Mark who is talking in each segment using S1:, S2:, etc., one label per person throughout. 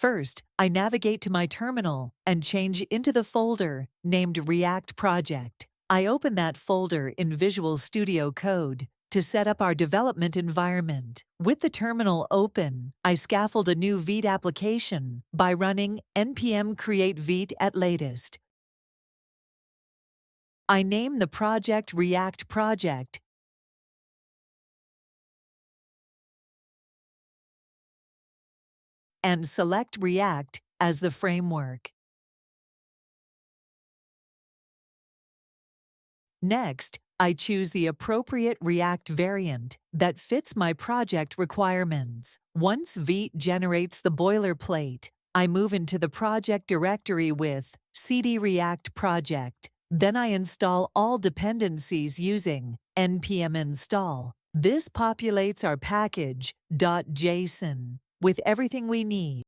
S1: First, I navigate to my terminal and change into the folder named React Project. I open that folder in Visual Studio Code to set up our development environment. With the terminal open, I scaffold a new Vite application by running npm create Vite at latest. I name the project React Project and select React as the framework. Next, I choose the appropriate React variant that fits my project requirements. Once Vite generates the boilerplate, I move into the project directory with cd react project. Then I install all dependencies using npm install. This populates our package .json with everything we need.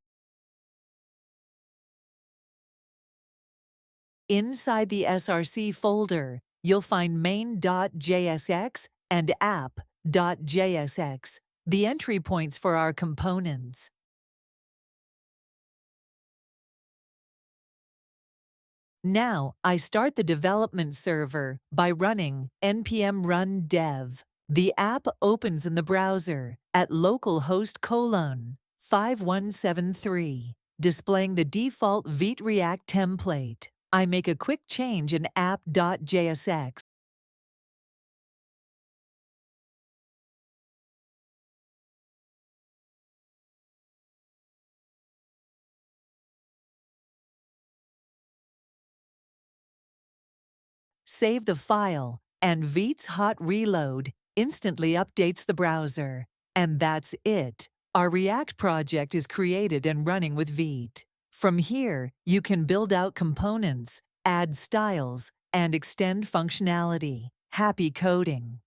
S1: Inside the src folder, you'll find main.jsx and app.jsx, the entry points for our components. Now, I start the development server by running npm run dev. The app opens in the browser at localhost 5173, displaying the default Vite React template. I make a quick change in app.jsx. Save the file, and Vite's hot reload instantly updates the browser. And that's it. Our React project is created and running with Vite. From here, you can build out components, add styles, and extend functionality. Happy coding!